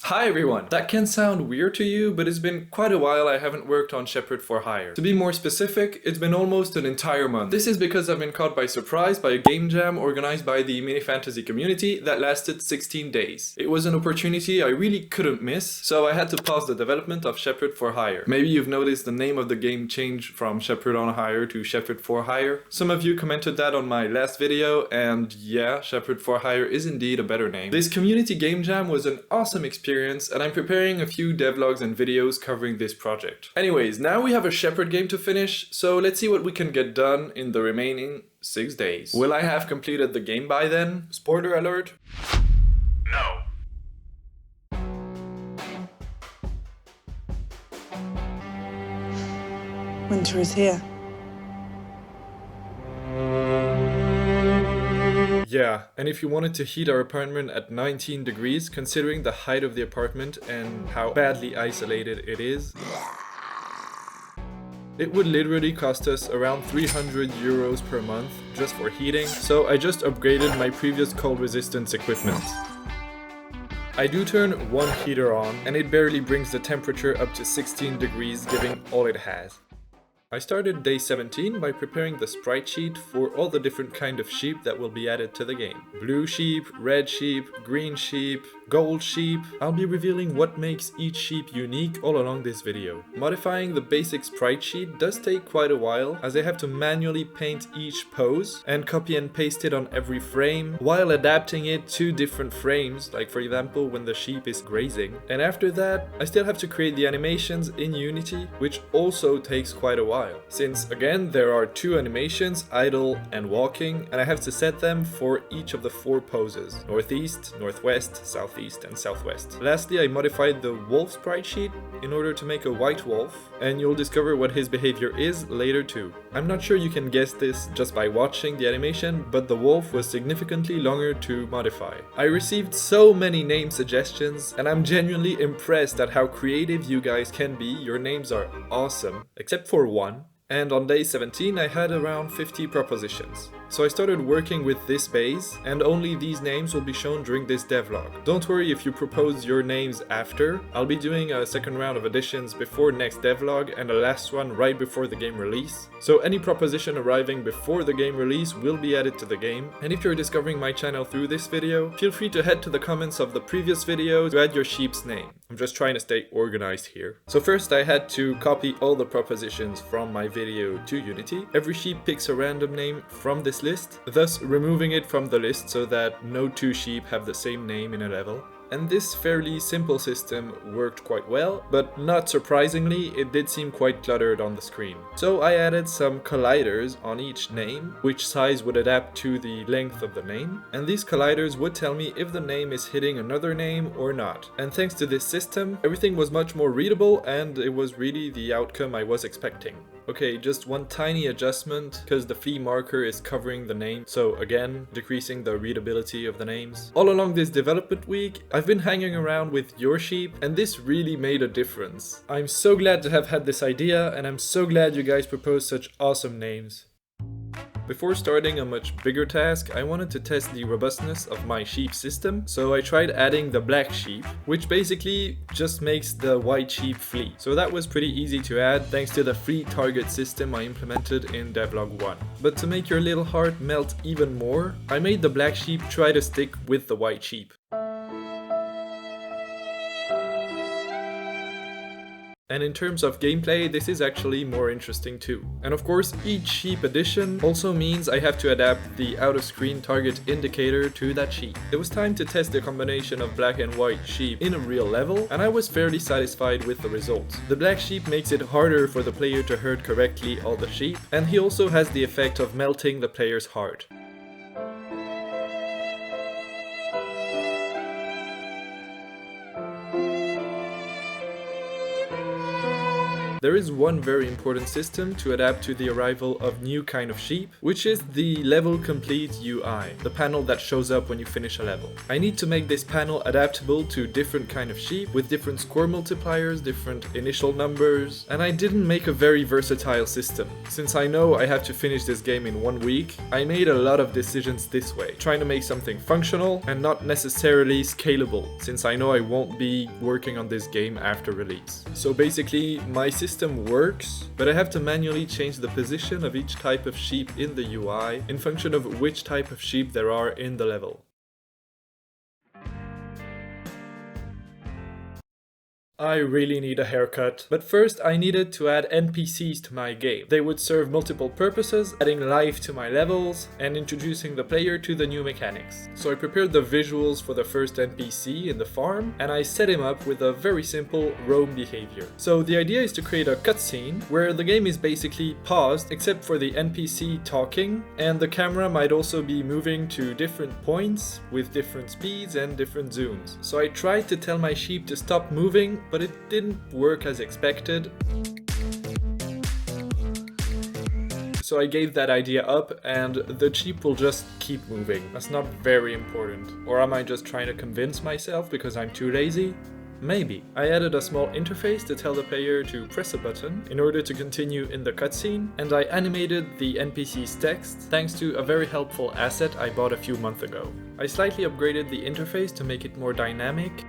Hi everyone! That can sound weird to you, but it's been quite a while I haven't worked on Shepherd for Hire. To be more specific, it's been almost an entire month. This is because I've been caught by surprise by a game jam organized by the MiniFantasy community that lasted 16 days. It was an opportunity I really couldn't miss, so I had to pause the development of Shepherd for Hire. Maybe you've noticed the name of the game changed from Shepherd on Hire to Shepherd for Hire. Some of you commented that on my last video, and yeah, Shepherd for Hire is indeed a better name. This community game jam was an awesome experience, and I'm preparing a few devlogs and videos covering this project. Anyways, now we have a Shepherd game to finish, so let's see what we can get done in the remaining 6 days. Will I have completed the game by then? Spoiler alert. No. Winter is here. Yeah, and if you wanted to heat our apartment at 19 degrees, considering the height of the apartment and how badly isolated it is, it would literally cost us around 300 euros per month just for heating, so I just upgraded my previous cold resistance equipment. I do turn one heater on, and it barely brings the temperature up to 16 degrees, giving all it has. I started day 17 by preparing the sprite sheet for all the different kind of sheep that will be added to the game. Blue sheep, red sheep, green sheep, gold sheep. I'll be revealing what makes each sheep unique all along this video. Modifying the basic sprite sheet does take quite a while, as I have to manually paint each pose and copy and paste it on every frame, while adapting it to different frames, like for example when the sheep is grazing. And after that, I still have to create the animations in Unity, which also takes quite a while. Since again there are two animations, idle and walking, and I have to set them for each of the 4 poses: northeast, northwest, southeast and southwest. Lastly, I modified the wolf sprite sheet in order to make a white wolf, and you'll discover what his behavior is later too. I'm not sure you can guess this just by watching the animation, but the wolf was significantly longer to modify. I received so many name suggestions, and I'm genuinely impressed at how creative you guys can be. Your names are awesome, except for one. And on day 17 I had around 50 propositions. So I started working with this base, and only these names will be shown during this devlog. Don't worry if you propose your names after. I'll be doing a second round of additions before next devlog and a last one right before the game release. So any proposition arriving before the game release will be added to the game. And if you're discovering my channel through this video, feel free to head to the comments of the previous video to add your sheep's name. I'm just trying to stay organized here. So first I had to copy all the propositions from my video to Unity. Every sheep picks a random name from this list, thus removing it from the list so that no 2 sheep have the same name in a level. And this fairly simple system worked quite well, but not surprisingly, it did seem quite cluttered on the screen. So I added some colliders on each name, which size would adapt to the length of the name, and these colliders would tell me if the name is hitting another name or not. And thanks to this system, everything was much more readable, and it was really the outcome I was expecting. Okay, just one tiny adjustment, because the flea marker is covering the name, so again, decreasing the readability of the names. All along this development week, I've been hanging around with your sheep, and this really made a difference. I'm so glad to have had this idea, and I'm so glad you guys proposed such awesome names. Before starting a much bigger task, I wanted to test the robustness of my sheep system, so I tried adding the black sheep, which basically just makes the white sheep flee. So that was pretty easy to add thanks to the free target system I implemented in Devlog 1. But to make your little heart melt even more, I made the black sheep try to stick with the white sheep. And in terms of gameplay, this is actually more interesting too. And of course, each sheep addition also means I have to adapt the out-of-screen target indicator to that sheep. It was time to test the combination of black and white sheep in a real level, and I was fairly satisfied with the results. The black sheep makes it harder for the player to herd correctly all the sheep, and he also has the effect of melting the player's heart. there is one very important system to adapt to the arrival of new kind of sheep, which is the level complete UI, the panel that shows up when you finish a level. I need to make this panel adaptable to different kind of sheep with different score multipliers, different initial numbers, and I didn't make a very versatile system. Since I know I have to finish this game in 1 week, I made a lot of decisions this way, trying to make something functional and not necessarily scalable, since I know I won't be working on this game after release. So basically, my system works, but I have to manually change the position of each type of sheep in the UI in function of which type of sheep there are in the level. I really need a haircut, but first I needed to add NPCs to my game. They would serve multiple purposes, adding life to my levels and introducing the player to the new mechanics. So I prepared the visuals for the first NPC in the farm, and I set him up with a very simple roam behavior. So the idea is to create a cutscene where the game is basically paused except for the NPC talking, and the camera might also be moving to different points with different speeds and different zooms. So I tried to tell my sheep to stop moving, but it didn't work as expected. So I gave that idea up and the sheep will just keep moving. That's not very important. Or am I just trying to convince myself because I'm too lazy? Maybe. I added a small interface to tell the player to press a button in order to continue in the cutscene, and I animated the NPC's text thanks to a very helpful asset I bought a few months ago. I slightly upgraded the interface to make it more dynamic.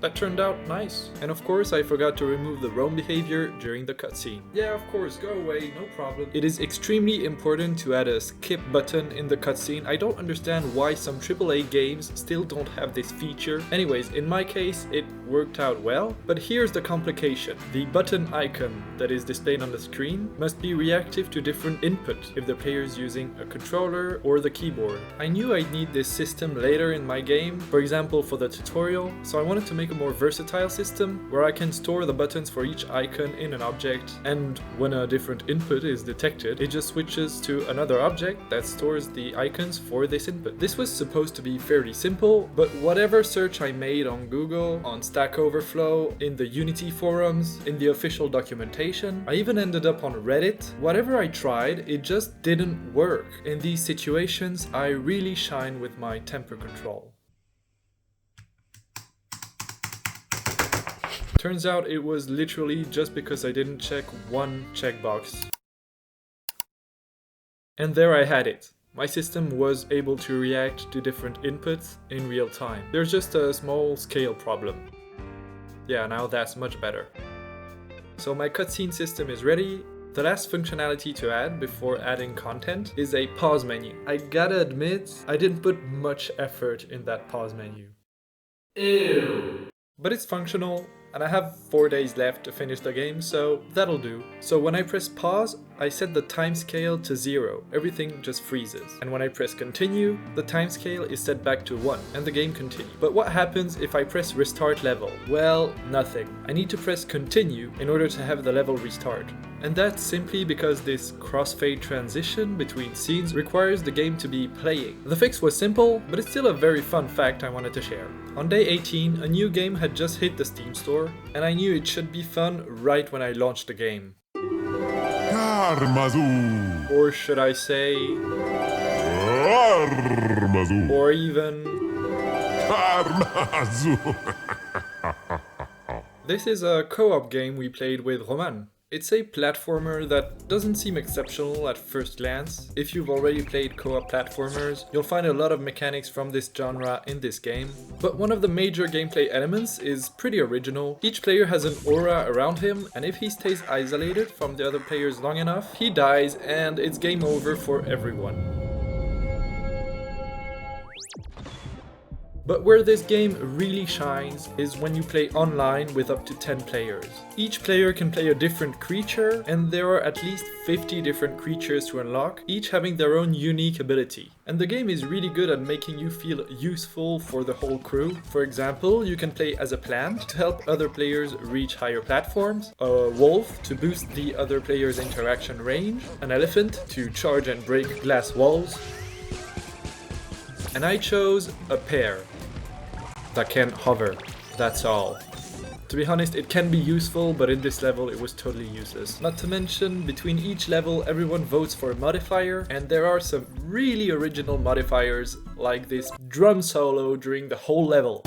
That turned out nice. And of course I forgot to remove the roam behavior during the cutscene. Yeah, of course, go away, no problem. It is extremely important to add a skip button in the cutscene. I don't understand why some AAA games still don't have this feature. Anyways, in my case, it worked out well, but here's the complication. The button icon that is displayed on the screen must be reactive to different input if the player is using a controller or the keyboard. I knew I'd need this system later in my game, for example for the tutorial, so I wanted to make a more versatile system where I can store the buttons for each icon in an object, and when a different input is detected, it just switches to another object that stores the icons for this input. This was supposed to be fairly simple, but whatever search I made on Google, on Stack Overflow, in the Unity forums, in the official documentation, I even ended up on Reddit, whatever I tried, it just didn't work. In these situations, I really shine with my temper control. Turns out it was literally just because I didn't check one checkbox. And there I had it. My system was able to react to different inputs in real time. There's just a small scale problem. Yeah, now that's much better. So my cutscene system is ready. The last functionality to add before adding content is a pause menu. I gotta admit, I didn't put much effort in that pause menu. Ew. But it's functional, and I have 4 days left to finish the game, so that'll do. So when I press pause, I set the time scale to 0, everything just freezes. And when I press continue, the time scale is set back to 1, and the game continues. But what happens if I press restart level? Well, nothing. I need to press continue in order to have the level restart. And that's simply because this crossfade transition between scenes requires the game to be playing. The fix was simple, but it's still a very fun fact I wanted to share. On day 18, a new game had just hit the Steam store, and I knew it should be fun right when I launched the game. Karmazu. Or should I say... Karmazu. Or even... Karmazu. This is a co-op game we played with Roman. It's a platformer that doesn't seem exceptional at first glance. If you've already played co-op platformers, you'll find a lot of mechanics from this genre in this game. But one of the major gameplay elements is pretty original. Each player has an aura around him, and if he stays isolated from the other players long enough, he dies and it's game over for everyone. But where this game really shines is when you play online with up to 10 players. Each player can play a different creature, and there are at least 50 different creatures to unlock, each having their own unique ability. And the game is really good at making you feel useful for the whole crew. For example, you can play as a plant to help other players reach higher platforms, a wolf to boost the other player's interaction range, an elephant to charge and break glass walls, and I chose a pear that can hover, that's all. To be honest, it can be useful, but in this level it was totally useless. Not to mention, between each level everyone votes for a modifier, and there are some really original modifiers, like this drum solo during the whole level.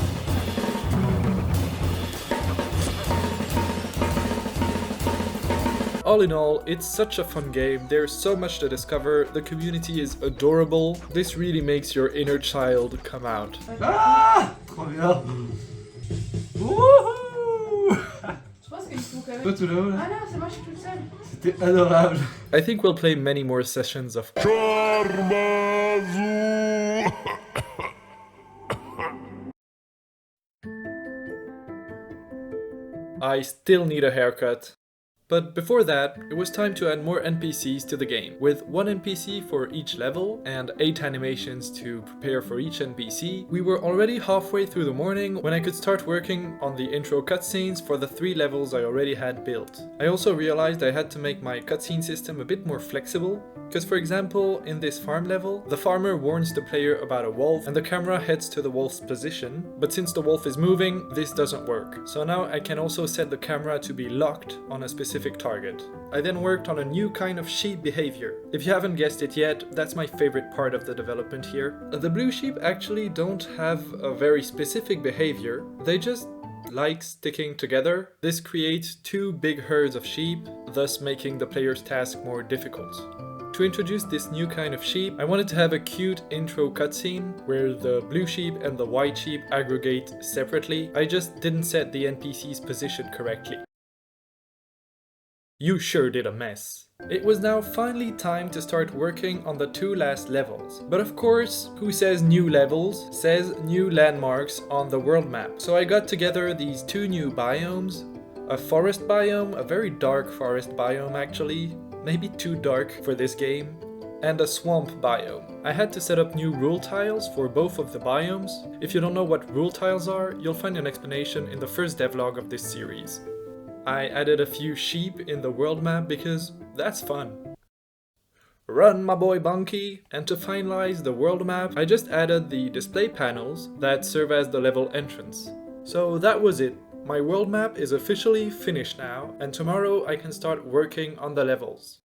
All in all, it's such a fun game, there's so much to discover, the community is adorable, this really makes your inner child come out. Ah! Trop bien! Wouhou! Je pense qu'ils sont quand même... Toi tout là-haut là? Ah non, c'est moi, je suis toute seule. C'était adorable! I think we'll play many more sessions of I still need a haircut. But before that, it was time to add more NPCs to the game. With one NPC for each level and 8 animations to prepare for each NPC, we were already halfway through the morning when I could start working on the intro cutscenes for the 3 levels I already had built. I also realized I had to make my cutscene system a bit more flexible, because for example, in this farm level, the farmer warns the player about a wolf and the camera heads to the wolf's position, but since the wolf is moving, this doesn't work. So now I can also set the camera to be locked on a specific target. I then worked on a new kind of sheep behavior. If you haven't guessed it yet, that's my favorite part of the development here. The blue sheep actually don't have a very specific behavior, they just like sticking together. This creates 2 big herds of sheep, thus making the player's task more difficult. To introduce this new kind of sheep, I wanted to have a cute intro cutscene where the blue sheep and the white sheep aggregate separately. I just didn't set the NPC's position correctly. You sure did a mess. It was now finally time to start working on the 2 last levels. But of course, who says new levels says new landmarks on the world map. So I got together these 2 new biomes, a forest biome, a very dark forest biome actually, maybe too dark for this game, and a swamp biome. I had to set up new rule tiles for both of the biomes. If you don't know what rule tiles are, you'll find an explanation in the first devlog of this series. I added a few sheep in the world map because that's fun. Run, my boy Bunky! And to finalize the world map, I just added the display panels that serve as the level entrance. So that was it. My world map is officially finished now, and tomorrow I can start working on the levels.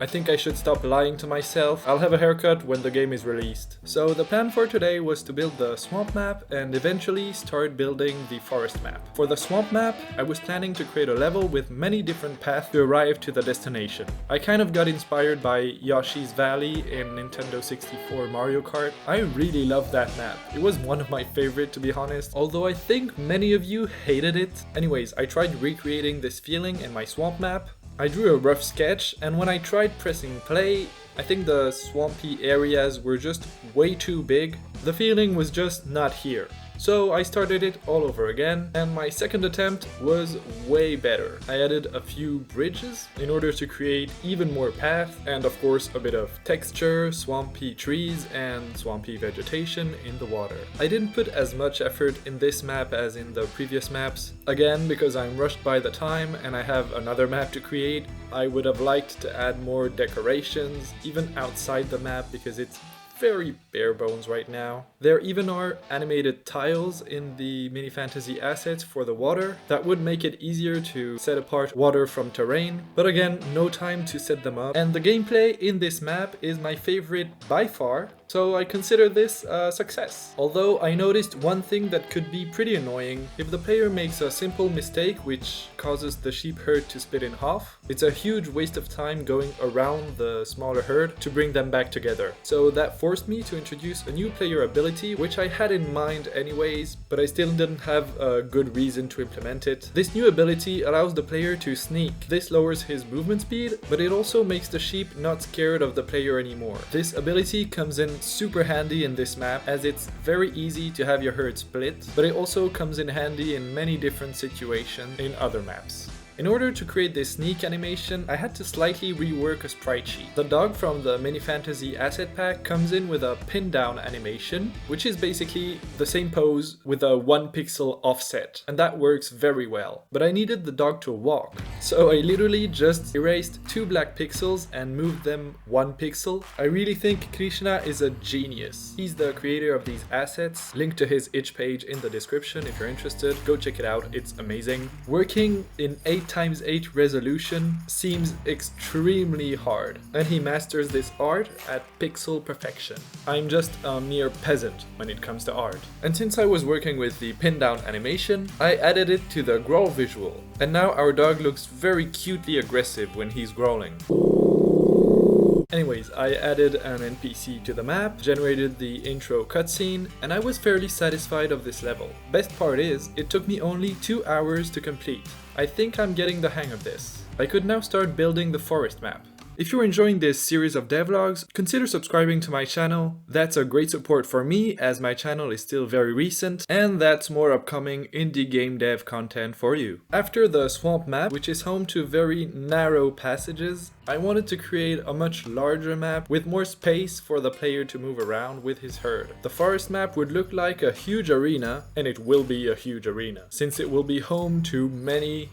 I think I should stop lying to myself. I'll have a haircut when the game is released. So the plan for today was to build the swamp map and eventually start building the forest map. For the swamp map, I was planning to create a level with many different paths to arrive to the destination. I kind of got inspired by Yoshi's Valley in Nintendo 64 Mario Kart. I really love that map. It was one of my favorite, to be honest, although I think many of you hated it. Anyways, I tried recreating this feeling in my swamp map. I drew a rough sketch, and when I tried pressing play, I think the swampy areas were just way too big. The feeling was just not here. So I started it all over again, and my second attempt was way better. I added a few bridges in order to create even more path, and of course a bit of texture, swampy trees, and swampy vegetation in the water. I didn't put as much effort in this map as in the previous maps. Again, because I'm rushed by the time and I have another map to create, I would have liked to add more decorations, even outside the map, because it's very bare bones right now. There even are animated tiles in the MiniFantasy Assets for the water that would make it easier to set apart water from terrain, but again, no time to set them up. And the gameplay in this map is my favorite by far, so I consider this a success. Although I noticed one thing that could be pretty annoying. If the player makes a simple mistake which causes the sheep herd to split in half, it's a huge waste of time going around the smaller herd to bring them back together. So that forced me to introduce a new player ability, which I had in mind anyways, but I still didn't have a good reason to implement it. This new ability allows the player to sneak. This lowers his movement speed, but it also makes the sheep not scared of the player anymore. This ability comes in super handy in this map, as it's very easy to have your herd split, but it also comes in handy in many different situations in other maps. In order to create this sneak animation, I had to slightly rework a sprite sheet. The dog from the MiniFantasy Asset pack comes in with a pin down animation, which is basically the same pose with a 1 pixel offset, and that works very well. But I needed the dog to walk, so I literally just erased 2 black pixels and moved them 1 pixel. I really think Krishna is a genius. He's the creator of these assets. Link to his itch page in the description if you're interested. Go check it out, it's amazing. Working in 8x8 resolution seems extremely hard, and he masters this art at pixel perfection. I'm just a mere peasant when it comes to art. And since I was working with the pin down animation, I added it to the growl visual, and now our dog looks very cutely aggressive when he's growling. Anyways, I added an NPC to the map, generated the intro cutscene, and I was fairly satisfied of this level. Best part is, it took me only 2 hours to complete. I think I'm getting the hang of this. I could now start building the forest map. If you're enjoying this series of devlogs, consider subscribing to my channel. That's a great support for me, as my channel is still very recent, and that's more upcoming indie game dev content for you. After the swamp map, which is home to very narrow passages, I wanted to create a much larger map with more space for the player to move around with his herd. The forest map would look like a huge arena, and it will be a huge arena, since it will be home to many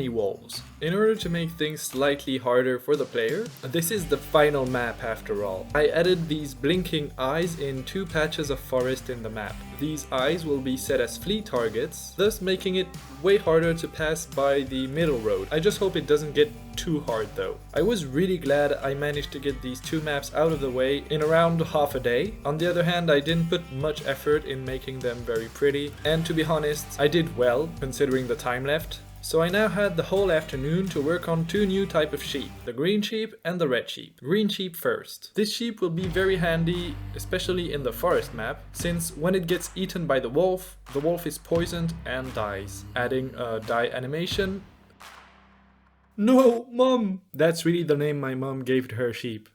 wolves. In order to make things slightly harder for the player, this is the final map after all. I added these blinking eyes in 2 patches of forest in the map. These eyes will be set as flea targets, thus making it way harder to pass by the middle road. I just hope it doesn't get too hard though. I was really glad I managed to get these 2 maps out of the way in around half a day. On the other hand, I didn't put much effort in making them very pretty, and to be honest, I did well considering the time left. So I now had the whole afternoon to work on 2 new type of sheep, the green sheep and the red sheep. Green sheep first. This sheep will be very handy, especially in the forest map, since when it gets eaten by the wolf is poisoned and dies. Adding a die animation. No, Mom! That's really the name my mom gave to her sheep.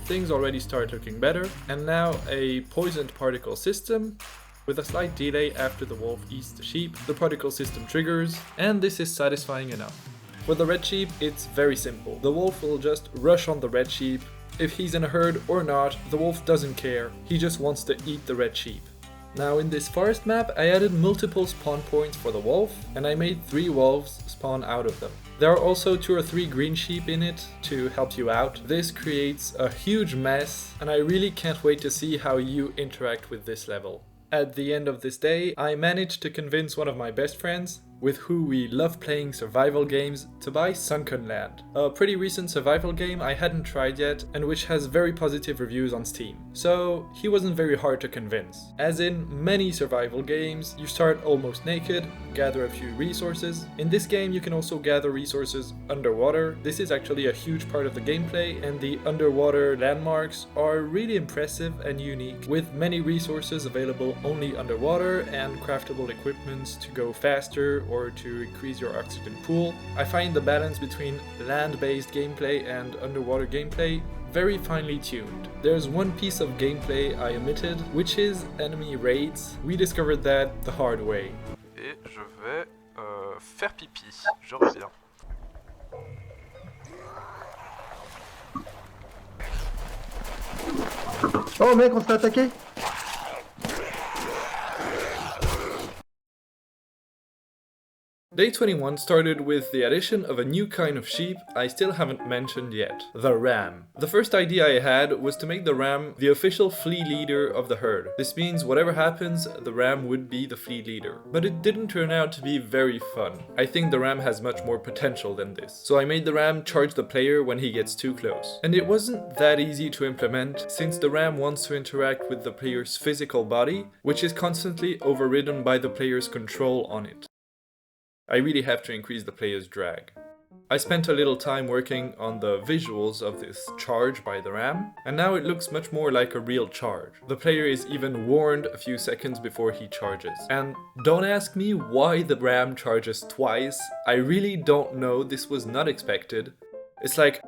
Things already start looking better, and now a poisoned particle system. With a slight delay after the wolf eats the sheep, the particle system triggers, and this is satisfying enough. For the red sheep, it's very simple. The wolf will just rush on the red sheep. If he's in a herd or not, the wolf doesn't care. He just wants to eat the red sheep. Now in this forest map, I added multiple spawn points for the wolf, and I made 3 wolves spawn out of them. There are also 2 or 3 green sheep in it to help you out. This creates a huge mess, and I really can't wait to see how you interact with this level. At the end of this day, I managed to convince one of my best friends, with who we love playing survival games, to buy Sunken Land, a pretty recent survival game I hadn't tried yet and which has very positive reviews on Steam. So he wasn't very hard to convince. As in many survival games, you start almost naked, gather a few resources. In this game you can also gather resources underwater. This is actually a huge part of the gameplay, and the underwater landmarks are really impressive and unique, with many resources available only underwater and craftable equipments to go faster or to increase your oxygen pool. I find the balance between land-based gameplay and underwater gameplay very finely tuned. There's one piece of gameplay I omitted, which is enemy raids. We discovered that the hard way. Et je vais faire pipi, je reviens. Oh mec, on se fait attaquer! Day 21 started with the addition of a new kind of sheep I still haven't mentioned yet, the ram. The first idea I had was to make the ram the official flea leader of the herd. This means whatever happens, the ram would be the flea leader. But it didn't turn out to be very fun. I think the ram has much more potential than this. So I made the ram charge the player when he gets too close. And it wasn't that easy to implement, since the ram wants to interact with the player's physical body, which is constantly overridden by the player's control on it. I really have to increase the player's drag. I spent a little time working on the visuals of this charge by the ram, and now it looks much more like a real charge. The player is even warned a few seconds before he charges. And don't ask me why the ram charges twice. I really don't know, this was not expected. It's like,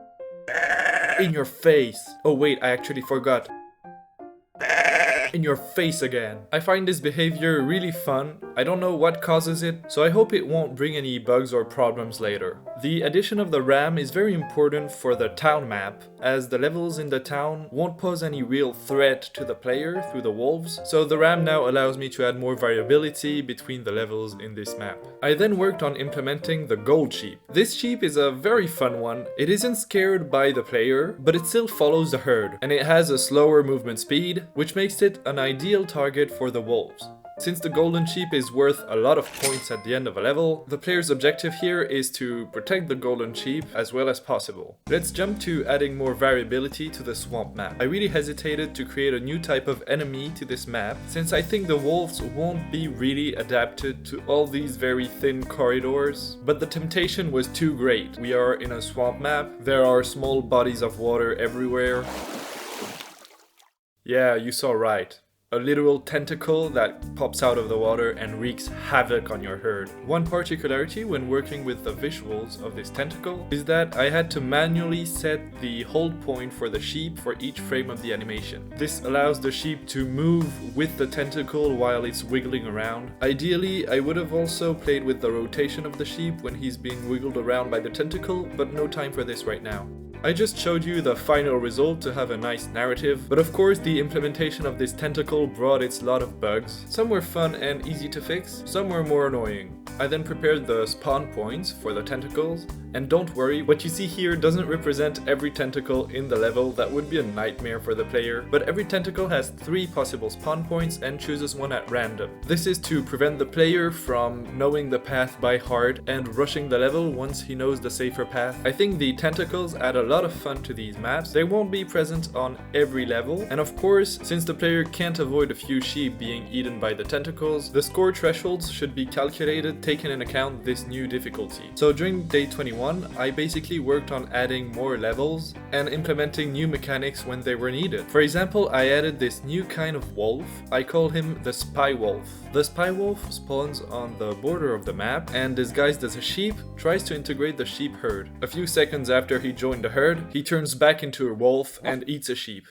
in your face. Oh wait, I actually forgot. in your face again. I find this behavior really fun. I don't know what causes it, so I hope it won't bring any bugs or problems later. The addition of the ram is very important for the town map, as the levels in the town won't pose any real threat to the player through the wolves, so the ram now allows me to add more variability between the levels in this map. I then worked on implementing the gold sheep. This sheep is a very fun one. It isn't scared by the player, but it still follows the herd, and it has a slower movement speed, which makes it an ideal target for the wolves. Since the golden sheep is worth a lot of points at the end of a level, the player's objective here is to protect the golden sheep as well as possible. Let's jump to adding more variability to the swamp map. I really hesitated to create a new type of enemy to this map, since I think the wolves won't be really adapted to all these very thin corridors, but the temptation was too great. We are in a swamp map, there are small bodies of water everywhere. Yeah, you saw right. A literal tentacle that pops out of the water and wreaks havoc on your herd. One particularity when working with the visuals of this tentacle is that I had to manually set the hold point for the sheep for each frame of the animation. This allows the sheep to move with the tentacle while it's wiggling around. Ideally, I would have also played with the rotation of the sheep when he's being wiggled around by the tentacle, but no time for this right now. I just showed you the final result to have a nice narrative, but of course the implementation of this tentacle brought its lot of bugs. Some were fun and easy to fix, some were more annoying. I then prepared the spawn points for the tentacles, and don't worry, what you see here doesn't represent every tentacle in the level. That would be a nightmare for the player, but every tentacle has 3 possible spawn points and chooses one at random. This is to prevent the player from knowing the path by heart and rushing the level once he knows the safer path. I think the tentacles add a lot of fun to these maps. They won't be present on every level, and of course, since the player can't avoid a few sheep being eaten by the tentacles, the score thresholds should be calculated taking into account this new difficulty. So during day 21, I basically worked on adding more levels and implementing new mechanics when they were needed. For example, I added this new kind of wolf. I call him the spy wolf. The spy wolf spawns on the border of the map and, disguised as a sheep, tries to integrate the sheep herd. A few seconds after he joined the herd, he turns back into a wolf and eats a sheep.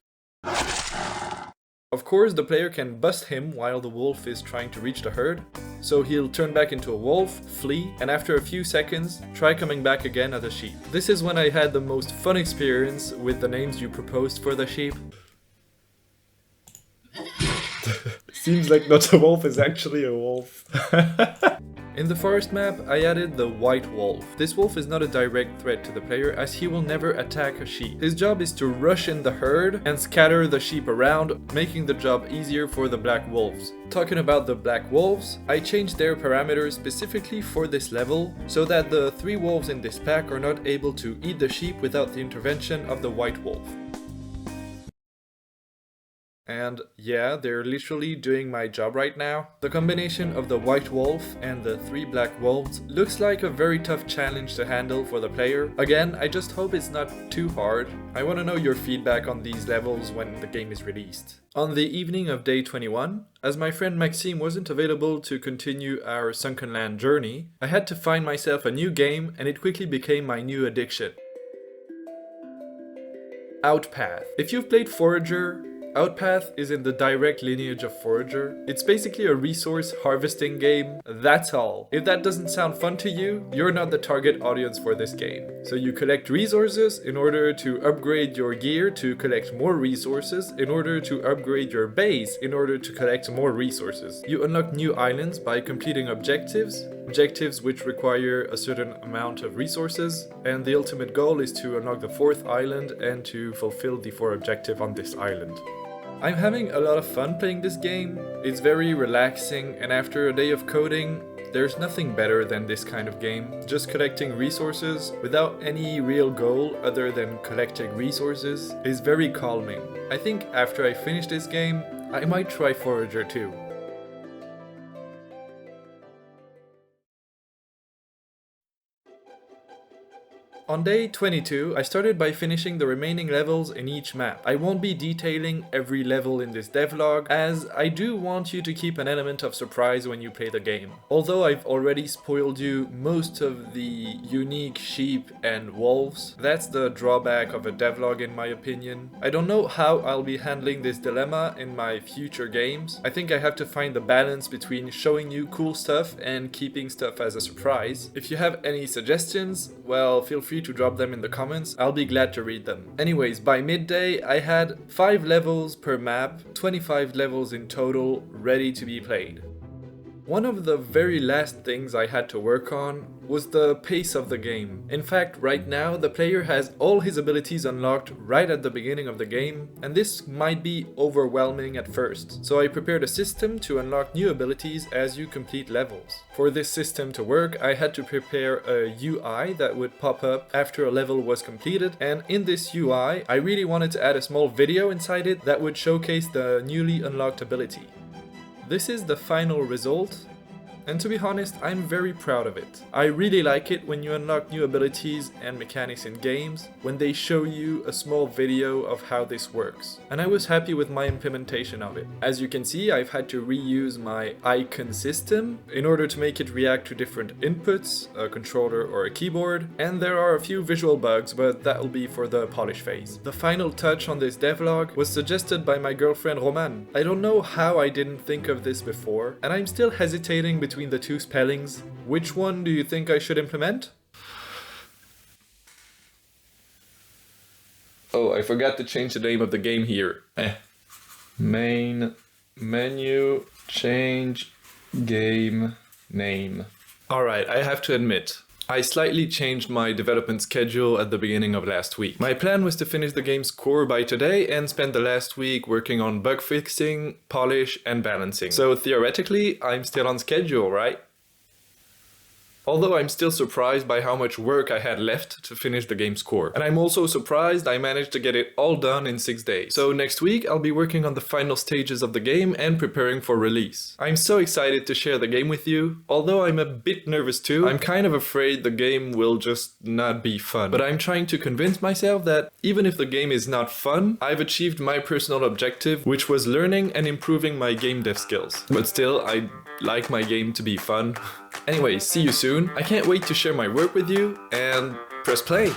Of course, the player can bust him while the wolf is trying to reach the herd, so he'll turn back into a wolf, flee, and after a few seconds, try coming back again as a sheep. This is when I had the most fun experience with the names you proposed for the sheep. Seems like not a wolf is actually a wolf. In the forest map, I added the white wolf. This wolf is not a direct threat to the player as he will never attack a sheep. His job is to rush in the herd and scatter the sheep around, making the job easier for the black wolves. Talking about the black wolves, I changed their parameters specifically for this level so that the 3 wolves in this pack are not able to eat the sheep without the intervention of the white wolf. And yeah, they're literally doing my job right now. The combination of the white wolf and the 3 black wolves looks like a very tough challenge to handle for the player. Again, I just hope it's not too hard. I want to know your feedback on these levels when the game is released. On the evening of day 21, as my friend Maxime wasn't available to continue our Sunken Land journey, I had to find myself a new game, and it quickly became my new addiction. Outpath. If you've played Forager, Outpath is in the direct lineage of Forager. It's basically a resource harvesting game, that's all. If that doesn't sound fun to you, you're not the target audience for this game. So you collect resources in order to upgrade your gear to collect more resources, in order to upgrade your base in order to collect more resources. You unlock new islands by completing objectives which require a certain amount of resources, and the ultimate goal is to unlock the 4th island and to fulfill the 4 objectives on this island. I'm having a lot of fun playing this game. It's very relaxing, and after a day of coding, there's nothing better than this kind of game. Just collecting resources without any real goal other than collecting resources is very calming. I think after I finish this game, I might try Forager too. On day 22, I started by finishing the remaining levels in each map. I won't be detailing every level in this devlog, as I do want you to keep an element of surprise when you play the game. Although I've already spoiled you most of the unique sheep and wolves, that's the drawback of a devlog in my opinion. I don't know how I'll be handling this dilemma in my future games. I think I have to find the balance between showing you cool stuff and keeping stuff as a surprise. If you have any suggestions, well, feel free to drop them in the comments, I'll be glad to read them. Anyways, by midday I had 5 levels per map, 25 levels in total, ready to be played. One of the very last things I had to work on was the pace of the game. In fact, right now the player has all his abilities unlocked right at the beginning of the game, and this might be overwhelming at first. So I prepared a system to unlock new abilities as you complete levels. For this system to work, I had to prepare a UI that would pop up after a level was completed, and in this UI, I really wanted to add a small video inside it that would showcase the newly unlocked ability. This is the final result, and to be honest, I'm very proud of it. I really like it when you unlock new abilities and mechanics in games, when they show you a small video of how this works. And I was happy with my implementation of it. As you can see, I've had to reuse my icon system in order to make it react to different inputs, a controller or a keyboard, and there are a few visual bugs, but that'll be for the polish phase. The final touch on this devlog was suggested by my girlfriend Roman. I don't know how I didn't think of this before, and I'm still hesitating between the two spellings. Which one do you think I should implement? Oh, I forgot to change the name of the game here. Main menu, change game name. Alright, I have to admit, I slightly changed my development schedule at the beginning of last week. My plan was to finish the game's core by today and spend the last week working on bug fixing, polish, and balancing. So theoretically, I'm still on schedule, right? Although I'm still surprised by how much work I had left to finish the game's core. And I'm also surprised I managed to get it all done in 6 days. So next week I'll be working on the final stages of the game and preparing for release. I'm so excited to share the game with you. Although I'm a bit nervous too, I'm kind of afraid the game will just not be fun. But I'm trying to convince myself that even if the game is not fun, I've achieved my personal objective, which was learning and improving my game dev skills. But still, I'd like my game to be fun. Anyway, see you soon. I can't wait to share my work with you, and press play!